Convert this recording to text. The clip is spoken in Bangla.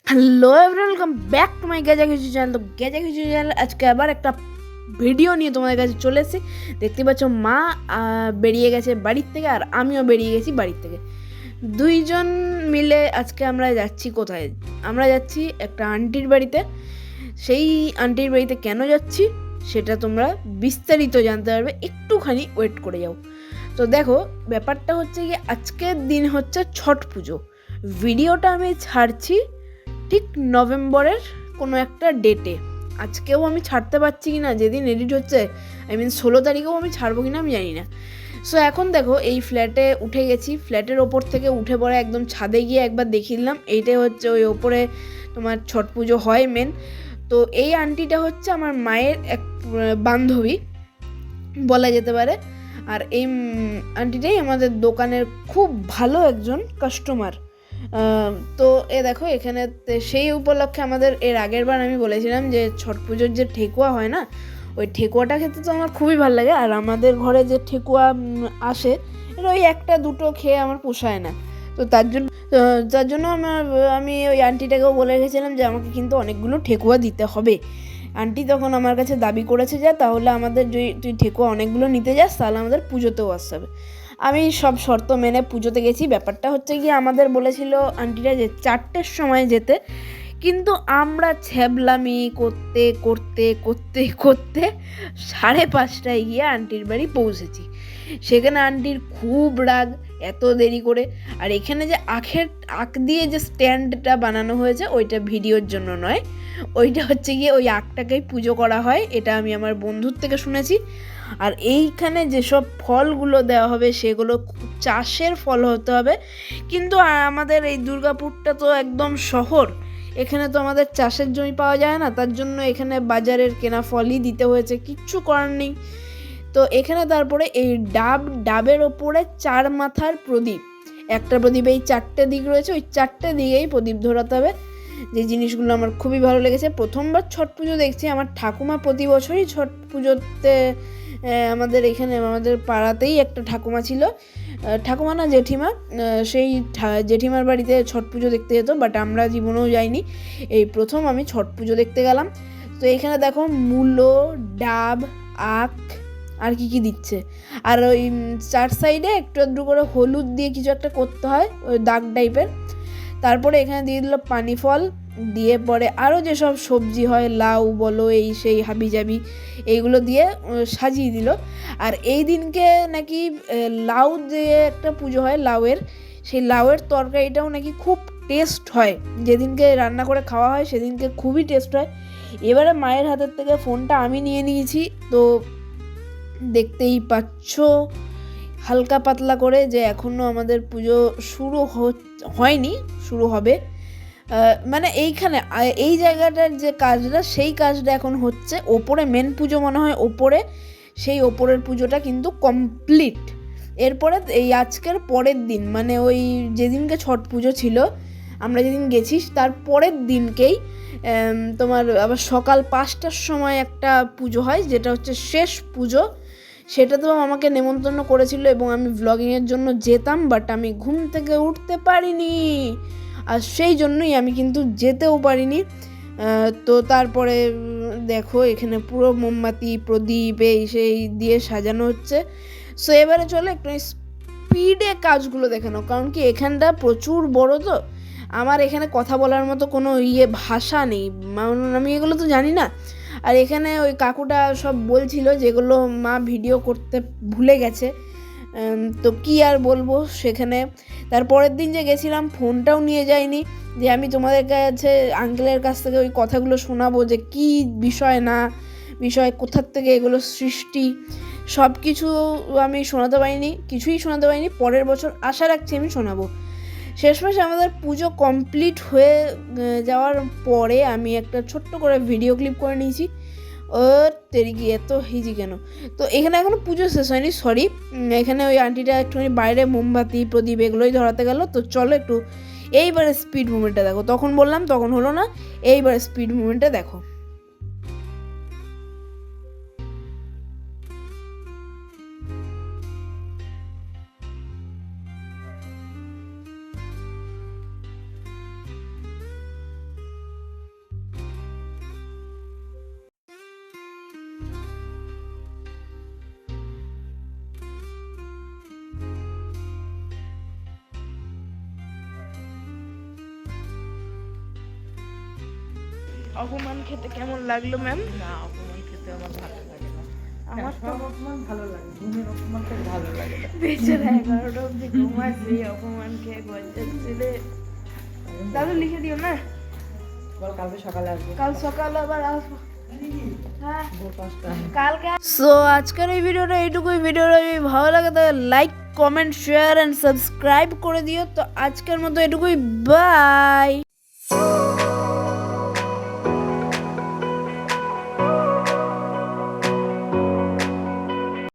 Hello everyone, welcome back to my গেজা কিছু চ্যানেল। তো গেজা কিছু চ্যানেল আজকে আবার একটা ভিডিও নিয়ে তোমাদের কাছে চলে এসেছি। দেখতে পাচ্ছ মা বেরিয়ে গেছে বাড়ির থেকে, আর আমিও বেরিয়ে গেছি বাড়ির থেকে। দুইজন মিলে আজকে আমরা যাচ্ছি কোথায়? আমরা যাচ্ছি একটা আন্টির বাড়িতে। সেই আন্টির বাড়িতে কেন যাচ্ছি সেটা তোমরা বিস্তারিত জানতে পারবে, একটুখানি ওয়েট করে যাও। তো দেখো, ব্যাপারটা হচ্ছে কি, আজকের দিন হচ্ছে ছট পুজো। ভিডিওটা আমি ছাড়ছি ঠিক নভেম্বরের কোনো একটা ডেটে। আজকেও আমি ছাড়তে পারছি কি না, যেদিন এডিট হচ্ছে, 16 তারিখেও আমি ছাড়বো কি না আমি জানি না। সো এখন দেখো, এই ফ্ল্যাটে উঠে গেছি। ফ্ল্যাটের ওপর থেকে উঠে পড়ে একদম ছাদে গিয়ে একবার দেখিয়ে দিলাম। এইটাই হচ্ছে ওই ওপরে তোমার ছট পুজো হয় মেন। তো এই আন্টিটা হচ্ছে আমার মায়ের এক বান্ধবী বলা যেতে পারে। আর এই আন্টিটাই আমাদের দোকানের খুব ভালো একজন কাস্টমার। তো দেখো এখানে সেই উপলক্ষে আমাদের এর আগের বার আমি বলেছিলাম যে ছট পুজোর যে ঠেকুয়া হয় না, ওই ঠেকুয়াটা খেতে তো আমার খুবই ভালো লাগে। আর আমাদের ঘরে যে ঠেকুয়া আসে, এটা ওই একটা দুটো খেয়ে আমার পোষায় না। তো তার জন্য আমি ওই আন্টিটাকেও বলে গেছিলাম যে আমাকে কিন্তু অনেকগুলো ঠেকুয়া দিতে হবে। আন্টি তখন আমার কাছে দাবি করেছে যে তাহলে আমাদের যদি তুই ঠেকুয়া অনেকগুলো নিতে যাস তাহলে আমাদের পুজোতেও আসতে হবে। আমি সব শর্ত মেনে পুজোতে গেছি। ব্যাপারটা হচ্ছে গিয়ে, আমাদের বলেছিল আন্টিরা যে 4টের সময় যেতে, কিন্তু আমরা ছ্যাবলামি করতে করতে করতে করতে 5:30টায় গিয়ে আন্টির বাড়ি পৌঁছেছি। সেখানে আন্টির খুব রাগ, এত দেরি করে। আর এখানে যে আখ দিয়ে যে স্ট্যান্ডটা বানানো হয়েছে, ওইটা ভিডিওর জন্য নয়, ওইটা হচ্ছে গিয়ে ওই আখটাকেই পুজো করা হয়, এটা আমি আমার বন্ধুর থেকে শুনেছি। আর এইখানে যেসব ফলগুলো দেওয়া হবে সেগুলো চাষের ফল হতে হবে। কিন্তু আমাদের এই দুর্গাপুরটা তো একদম শহর, এখানে তো আমাদের চাষের জমি পাওয়া যায় না, তার জন্য এখানে বাজারের কেনা ফলই দিতে হয়েছে, কিচ্ছু করার নেই। তো এখানে তারপরে এই ডাবের ওপরে 4 মাথার প্রদীপ, একটা প্রদীপ এই 4টে দিক রয়েছে, ওই 4টে দিকেই প্রদীপ ধরাতে হবে। যে জিনিসগুলো আমার খুবই ভালো লেগেছে। প্রথমবার ছট পুজো দেখছি, আমার ঠাকুমা প্রতি বছরই ছট পুজোতে আমাদের এখানে আমাদের পাড়াতেই একটা ঠাকুমা ছিল, ঠাকুমা না জেঠিমা, সেই জেঠিমার বাড়িতে ছট পুজো দেখতে যেত, বাট আমরা জীবনেও যাইনি। এই প্রথম আমি ছট পুজো দেখতে গেলাম। তো এখানে দেখো মূলো, ডাব, আখ আর কি দিচ্ছে। আর ওই 4 সাইডে একটু একটু করে হলুদ দিয়ে কিছু একটা করতে হয়, ওই দাগ টাইপের। তারপরে এখানে দিয়ে দিল পানি ফল, দিয়ে পরে আরও যেসব সবজি হয়, লাউ বলো এই সেই হাবিজাবি, এইগুলো দিয়ে সাজিয়ে দিল। আর এই দিনকে নাকি লাউ দিয়ে একটা পুজো হয় লাউয়ের, সেই লাউয়ের তরকারিটাও নাকি খুব টেস্ট হয়। যেদিনকে রান্না করে খাওয়া হয় সেদিনকে খুবই টেস্ট হয়। এবারে মায়ের হাতের থেকে ফোনটা আমি নিয়ে নিয়েছি, তো দেখতেই পাচ্ছ হালকা পাতলা করে যে এখনও আমাদের পুজো শুরু হয়নি, শুরু হবে। মানে এইখানে এই জায়গাটার যে কাজটা, সেই কাজটা এখন হচ্ছে। ওপরে মেন পুজো মনে হয় ওপরে, সেই ওপরের পুজোটা কিন্তু কমপ্লিট। এরপরে এই আজকের পরের দিন, মানে ওই যেদিনকে ছট পুজো ছিল আমরা যেদিন গেছি, তার পরের দিনকেই তোমার আবার সকাল 5টার সময় একটা পুজো হয়, যেটা হচ্ছে শেষ পুজো। সেটাতেও আমাকে নেমন্তন্ন করেছিল এবং আমি ভ্লগিংয়ের জন্য যেতাম, বাট আমি ঘুম থেকে উঠতে পারিনি, আর সেই জন্যই আমি কিন্তু যেতেও পারিনি। তো তারপরে দেখো এখানে পুরো মোমবাতি প্রদীপ এই সেই দিয়ে সাজানো হচ্ছে। সো এবারে চলো একটু স্পিডে কাজগুলো দেখে নাও, কারণ কি এখানটা প্রচুর বড়, তো আমার এখানে কথা বলার মতো কোনো ভাষা নেই, আমি এগুলো তো জানি না। আর এখানে ওই কাকুটা সব বলছিল যেগুলো মা ভিডিও করতে ভুলে গেছে, তো কি আর বলবো সেখানে। তারপরের দিন যে গেছিলাম, ফোনটাও নিয়ে যাইনি, যে আমি তোমাদের কাছে আঙ্কেলের কাছ থেকে ওই কথাগুলো শোনাবো যে কি বিষয় না বিষয়, কোথার থেকে এগুলো সৃষ্টি, সব কিছু আমি শোনাতে পারিনি, কিছুই শোনাতে পারিনি। পরের বছর আশা রাখছি আমি শোনাবো। শেষমেশ আমাদের পুজো কমপ্লিট হয়ে যাওয়ার পরে আমি একটা ছোট্ট করে ভিডিও ক্লিপ করে নিয়েছি। ও তেরিকি, এত হিজি কেন। তো এখানে এখনো পুজো শেষ হয়নি, সরি। এখানে ওই আন্টিটা একটুখানি বাইরে মোমবাতি প্রদীপ এগুলোই ধরাতে গেল। তো চলো একটু এইবারে স্পিড মুভমেন্টটা দেখো। তখন বললাম, তখন হলো না, এইবারে স্পিড মুভমেন্টটা দেখো। অপমান খেতে কেমন লাগলো ম্যাম? না, অপমান খেতে আমার ভালো লাগে না। আমার তো সব অপমান ভালো লাগে, ঘুমের অপমানটা ভালো লাগে না। বেচারা 11টা অব্দি ঘুমাচ্ছে, অপমান খেয়ে গজাচ্ছিলে। দাদু লিখে দিও না, বল কালকে সকালে আসবো। কাল সকালে আবার আসবো। হ্যাঁ ভোর 5টা। কালকে। সো আজকের এই ভিডিওটা এইটুকুই। ভিডিওটা যদি ভালো লাগে তাহলে like, comment, share and subscribe করে দিও। তো আজকের মতো এটুকুই, বাই।